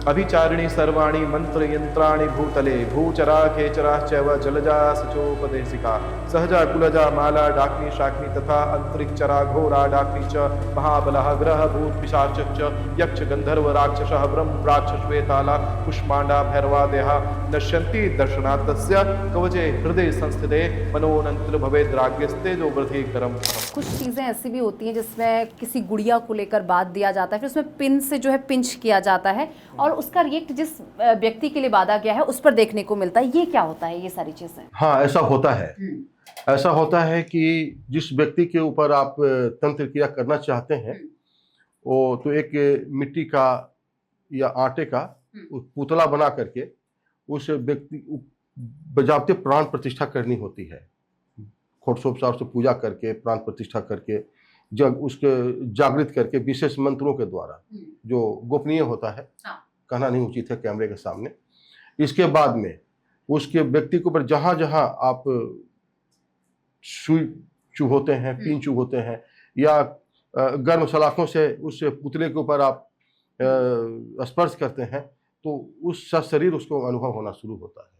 अभिचारिणी सर्वाणि मंत्र यंत्राणि भूतले भूचरा खेचराश्चैव जलजा सचोपदेशिका सहजा कुलजा माला डाक्नी शाक्नी तथा अंतरिक्षरा घोरा डाक्नी च महाबलः ग्रह भूत पिशाच च यक्ष गंधर्व राक्षसः ब्रह्म राक्षस वेताला कुष्मांडा भैरवादयः नश्यन्ति दर्शनात् तस्य कवचे हृदय संस्थिते मनोनंत्र भवेद्राग्यस्ते जो वृद्धिकरम्। कुछ चीज़ें ऐसी भी होती हैं जिसमें किसी गुड़िया को लेकर बात दिया जाता है, फिर उसमें पिन से जो है पिंच किया जाता है और उसका रिएक्ट जिस व्यक्ति के लिए बांधा गया है उस पर देखने को मिलता है। ये क्या होता है, ये सारी चीज़ें? हाँ, ऐसा होता है। ऐसा होता है कि जिस व्यक्ति के ऊपर आप तंत्र क्रिया करना चाहते हैं वो तो एक मिट्टी का या आटे का पुतला बना करके उस व्यक्ति बजाबते प्राण प्रतिष्ठा करनी होती है। खोटसोप से पूजा करके प्राण प्रतिष्ठा करके जब उसके जागृत करके विशेष मंत्रों के द्वारा जो गोपनीय होता है, कहना नहीं उचित है कैमरे के सामने। इसके बाद में उसके व्यक्ति के ऊपर जहाँ जहाँ आप सुई चुभोते हैं, पिन चुभोते हैं या गर्म सलाखों से उस पुतले के ऊपर आप स्पर्श करते हैं तो उस शरीर उसको अनुभव होना शुरू होता है।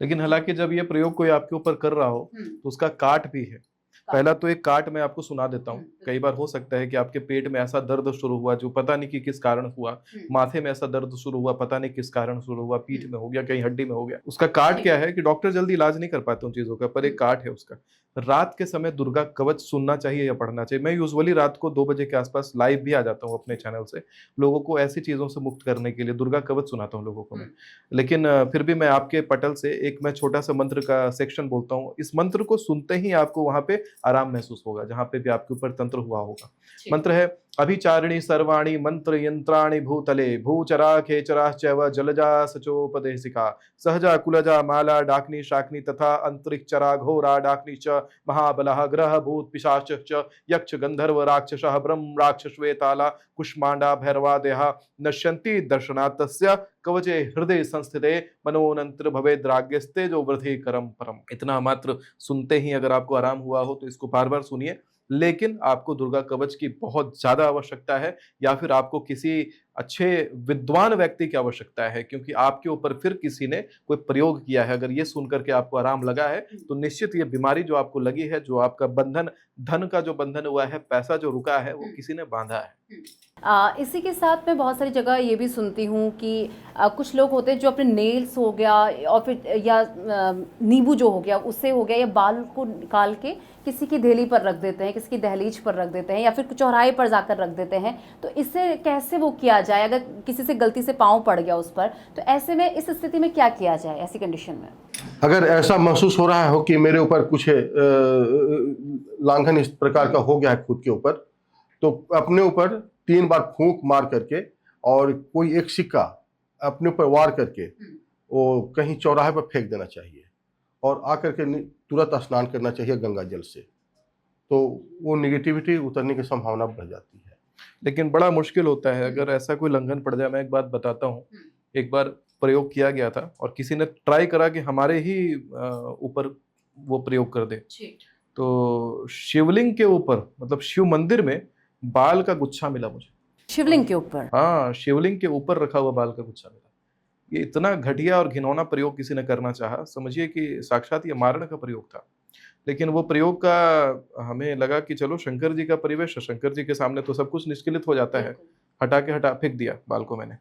लेकिन हालांकि जब ये प्रयोग कोई आपके ऊपर कर रहा हो तो उसका काट भी है। पहला तो एक काट मैं आपको सुना देता हूँ। कई बार हो सकता है कि आपके पेट में ऐसा दर्द शुरू हुआ जो पता नहीं कि किस कारण हुआ, माथे में ऐसा दर्द शुरू हुआ पता नहीं किस कारण शुरू हुआ, पीठ में हो गया, कहीं हड्डी में हो गया। उसका काट क्या है कि डॉक्टर जल्दी इलाज नहीं कर पाते उन चीजों का, पर एक काट है उसका। रात के समय दुर्गा कवच सुनना चाहिए या पढ़ना चाहिए। मैं यूजुअली रात को 2 बजे के आसपास लाइव भी आ जाता हूँ अपने चैनल से, लोगों को ऐसी चीजों से मुक्त करने के लिए दुर्गा कवच सुनाता हूँ लोगों को मैं। लेकिन फिर भी मैं आपके पटल से एक मैं छोटा सा मंत्र का सेक्शन बोलता हूँ। इस मंत्र को सुनते ही आपको वहां पे आराम महसूस होगा जहां पे भी आपके ऊपर तंत्र हुआ होगा। मंत्र है अभिचारिणी सर्वाणि मंत्र यंत्राणि भूतले भूचरा खेचराश्चैव जलजा सचोपदेशिका सहजा कुलजा माला डाक्नी शाक्नी तथा अंतरिक्षरा घोरा डाक्नी च महाबलः ग्रह भूत पिशाच च यक्ष गंधर्व राक्षसः ब्रह्म राक्षस वेताला कुष्मांडा भैरवादयः नश्यन्ति दर्शनात् तस्य कवचे हृदय संस्थिते मनोनंत्र भवेद्राग्यस्ते जो वृद्धिकरम् परम्। इतना मात्र सुनते ही अगर आपको आराम हुआ हो तो इसको बार बार सुनिए। लेकिन आपको दुर्गा कवच की बहुत ज्यादा आवश्यकता है या फिर आपको किसी अच्छे विद्वान व्यक्ति की आवश्यकता है, क्योंकि आपके ऊपर फिर किसी ने कोई प्रयोग किया है। अगर ये सुन करके आपको आराम लगा है तो निश्चित ये बीमारी जो आपको लगी है, जो आपका बंधन, धन का जो बंधन हुआ है, पैसा जो रुका है, वो किसी ने बांधा है। इसी के साथ मैं बहुत सारी जगह ये भी सुनती हूँ कि कुछ लोग होते हैं जो अपने नेल्स हो गया और फिर या नींबू जो हो गया उससे हो गया, या बाल को निकाल के किसी की धेली पर रख देते हैं, किसी की दहलीज पर रख देते हैं या फिर चौराहे पर जाकर रख देते हैं। तो इससे कैसे वो किया जाए? अगर किसी से गलती से पाँव पड़ गया उस पर, तो ऐसे में इस स्थिति में क्या किया जाए? ऐसी कंडीशन में अगर ऐसा महसूस हो रहा हो कि मेरे ऊपर कुछ लांघन इस प्रकार का हो गया है खुद के ऊपर, तो अपने ऊपर 3 बार फूंक मार करके और कोई एक सिक्का अपने ऊपर वार करके वो कहीं चौराहे पर फेंक देना चाहिए और आकर के तुरंत स्नान करना चाहिए गंगा जल से, तो वो निगेटिविटी उतरने की संभावना बढ़ जाती है। लेकिन बड़ा मुश्किल होता है अगर ऐसा कोई लंघन पड़ जाए। मैं एक बात बताता हूँ, एक बार प्रयोग किया गया था और किसी ने ट्राई करा कि हमारे ही ऊपर वो प्रयोग कर दे। तो शिवलिंग के ऊपर, मतलब शिव मंदिर में बाल का गुच्छा मिला मुझे। शिवलिंग के ऊपर? हाँ, शिवलिंग के ऊपर रखा हुआ बाल का गुच्छा मिला। ये इतना घटिया और घिनौना प्रयोग किसी ने करना चाहा, समझिए कि साक्षात ये मारण का प्रयोग था। लेकिन वो प्रयोग का हमें लगा कि चलो शंकर जी का परिवेश, शंकर जी के सामने तो सब कुछ निष्क्रिय हो जाता है, हटा फेंक दिया बाल को मैंने।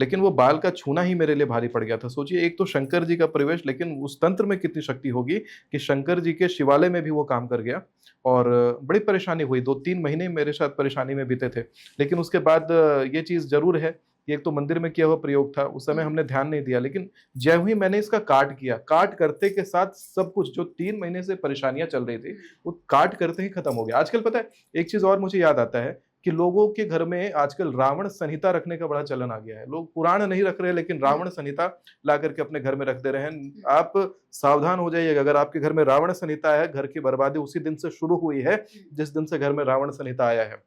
लेकिन वो बाल का छूना ही मेरे लिए भारी पड़ गया था। सोचिए, एक तो शंकर जी का परिवेश, लेकिन उस तंत्र में कितनी शक्ति होगी कि शंकर जी के शिवालय में भी वो काम कर गया और बड़ी परेशानी हुई। 2-3 महीने मेरे साथ परेशानी में बीते थे। लेकिन उसके बाद ये चीज़ जरूर है, एक तो मंदिर में किया हुआ प्रयोग था, उस समय हमने ध्यान नहीं दिया। लेकिन जय ही मैंने इसका काट किया, काट करते के साथ सब कुछ जो 3 महीने से परेशानियां चल रही थी वो काट करते ही खत्म हो गया। आजकल पता है एक चीज और मुझे याद आता है कि लोगों के घर में आजकल रावण संहिता रखने का बड़ा चलन आ गया है। लोग पुराण नहीं रख रहे लेकिन रावण संहिता ला करके अपने घर में रख दे रहे हैं। आप सावधान हो जाइएगा, अगर आपके घर में रावण संहिता है, घर की बर्बादी उसी दिन से शुरू हुई है जिस दिन से घर में रावण संहिता आया है।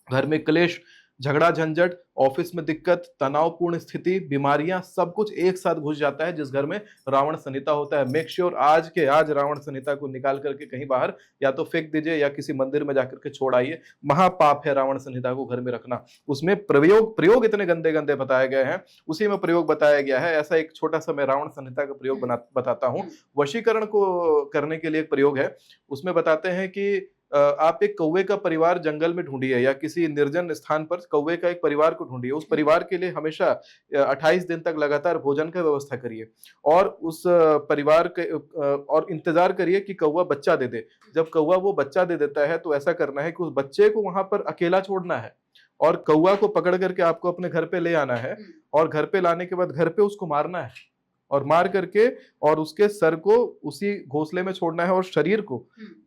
घर में क्लेश झगड़ा झंझट, ऑफिस में दिक्कत, तनावपूर्ण स्थिति, बीमारियां, सब कुछ एक साथ घुस जाता है जिस घर में रावण संहिता होता है। मेक श्योर आज के आज रावण संहिता को निकाल करके कहीं बाहर या तो फेंक दीजिए या किसी मंदिर में जाकर के छोड़ आइए। महापाप है रावण संहिता को घर में रखना। उसमें प्रयोग इतने गंदे गंदे बताए गए हैं, उसी में प्रयोग बताया गया है। ऐसा एक छोटा सा मैं रावण संहिता का प्रयोग बताता हूँ। वशीकरण को करने के लिए एक प्रयोग है, उसमें बताते हैं कि आप एक कौवे का परिवार जंगल में ढूंढिए या किसी निर्जन स्थान पर कौवे का एक परिवार को ढूंढिए। उस परिवार के लिए हमेशा 28 दिन तक लगातार भोजन का व्यवस्था करिए और उस परिवार के और इंतजार करिए कि कौवा बच्चा दे दे। जब कौवा वो बच्चा दे देता है तो ऐसा करना है कि उस बच्चे को वहां पर अकेला छोड़ना है और कौवा को पकड़ करके आपको अपने घर पे ले आना है और घर पे लाने के बाद घर पे उसको मारना है और मार करके और उसके सर को उसी घोंसले में छोड़ना है और शरीर को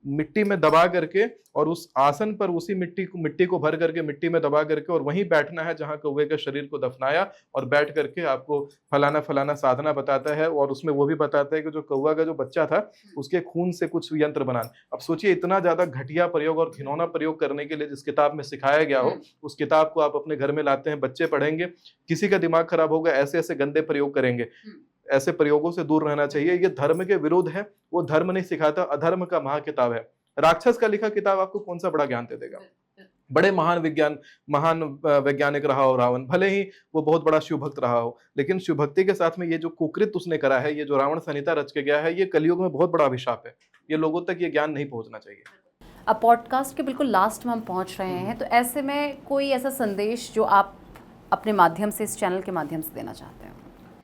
मिट्टी में दबा करके और उस आसन पर उसी मिट्टी को भर करके मिट्टी में दबा करके और वहीं बैठना है जहां कौवे के शरीर को दफनाया और बैठ करके आपको फलाना फलाना साधना बताता है और उसमें वो भी बताता है कि जो कौवा का जो बच्चा था उसके खून से कुछ यंत्र बनाना। अब सोचिए इतना ज्यादा घटिया प्रयोग और घिनौना प्रयोग करने के लिए जिस किताब में सिखाया गया हो उस किताब को आप अपने घर में लाते हैं, बच्चे पढ़ेंगे, किसी का दिमाग खराब होगा, ऐसे ऐसे गंदे प्रयोग करेंगे। ऐसे प्रयोगों से दूर रहना चाहिए। ये धर्म के विरुद्ध है, वो धर्म नहीं सिखाता, अधर्म का महाकिताब है। राक्षस का लिखा किताब आपको कौन सा बड़ा ज्ञान दे देगा। बड़े महान वैज्ञानिक रहा हो रावण, भले ही वो बहुत बड़ा शिव भक्त रहा हो, लेकिन शिव भक्ति के साथ में ये जो कुकृत उसने करा है, ये जो रावण संहिता रच के गया है, ये कलयुग में बहुत बड़ा अभिशाप है। ये लोगों तक ये ज्ञान नहीं पहुंचना चाहिए। अब पॉडकास्ट के बिल्कुल लास्ट में हम पहुंच रहे हैं, तो ऐसे में कोई ऐसा संदेश जो आप अपने माध्यम से, इस चैनल के माध्यम से देना चाहते हैं।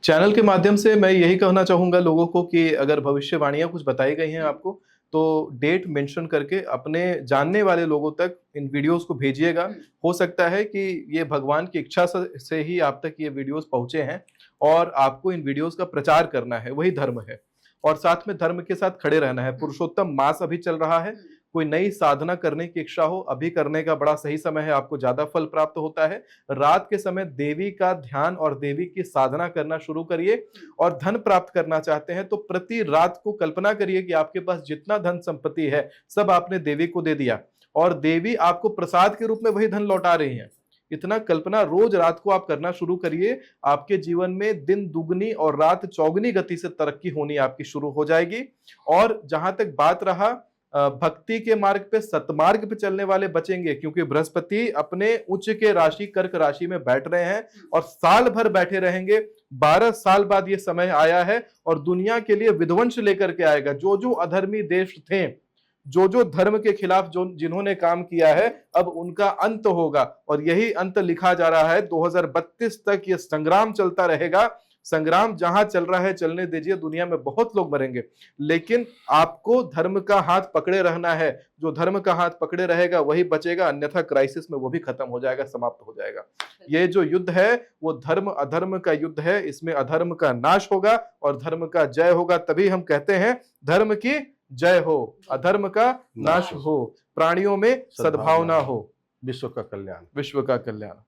चैनल के माध्यम से मैं यही कहना चाहूंगा लोगों को कि अगर भविष्यवाणियां कुछ बताई गई हैं आपको तो डेट मेंशन करके अपने जानने वाले लोगों तक इन वीडियोस को भेजिएगा। हो सकता है कि ये भगवान की इच्छा से ही आप तक ये वीडियोस पहुंचे हैं और आपको इन वीडियोस का प्रचार करना है, वही धर्म है। और साथ में धर्म के साथ खड़े रहना है। पुरुषोत्तम मास अभी चल रहा है, कोई नई साधना करने की इच्छा हो अभी करने का बड़ा सही समय है, आपको ज्यादा फल प्राप्त होता है। रात के समय देवी का ध्यान और देवी की साधना करना शुरू करिए। और धन प्राप्त करना चाहते हैं तो प्रति रात को कल्पना करिए कि आपके पास जितना धन संपत्ति है सब आपने देवी को दे दिया और देवी आपको प्रसाद के रूप में वही धन लौटा रही है। इतना कल्पना रोज रात को आप करना शुरू करिए, आपके जीवन में दिन दुगनी और रात चौगुनी गति से तरक्की होनी आपकी शुरू हो जाएगी। और जहां तक बात रहा भक्ति के मार्ग पे, सतमार्ग पे चलने वाले बचेंगे, क्योंकि बृहस्पति अपने उच्च के राशि कर्क राशि में बैठ रहे हैं और साल भर बैठे रहेंगे। 12 साल बाद ये समय आया है और दुनिया के लिए विध्वंस लेकर के आएगा। जो जो अधर्मी देश थे, जो जो धर्म के खिलाफ जो जिन्होंने काम किया है, अब उनका अंत होगा और यही अंत लिखा जा रहा है। 2032 तक ये संग्राम चलता रहेगा। संग्राम जहां चल रहा है चलने दीजिए, दुनिया में बहुत लोग मरेंगे, लेकिन आपको धर्म का हाथ पकड़े रहना है। जो धर्म का हाथ पकड़े रहेगा वही बचेगा, अन्यथा क्राइसिस में वो भी खत्म हो जाएगा, समाप्त हो जाएगा। ये जो युद्ध है वो धर्म अधर्म का युद्ध है। इसमें अधर्म का नाश होगा और धर्म का जय होगा। तभी हम कहते हैं धर्म की जय हो, अधर्म का नाश हो, प्राणियों में सद्भावना हो, विश्व का कल्याण। विश्व का कल्याण।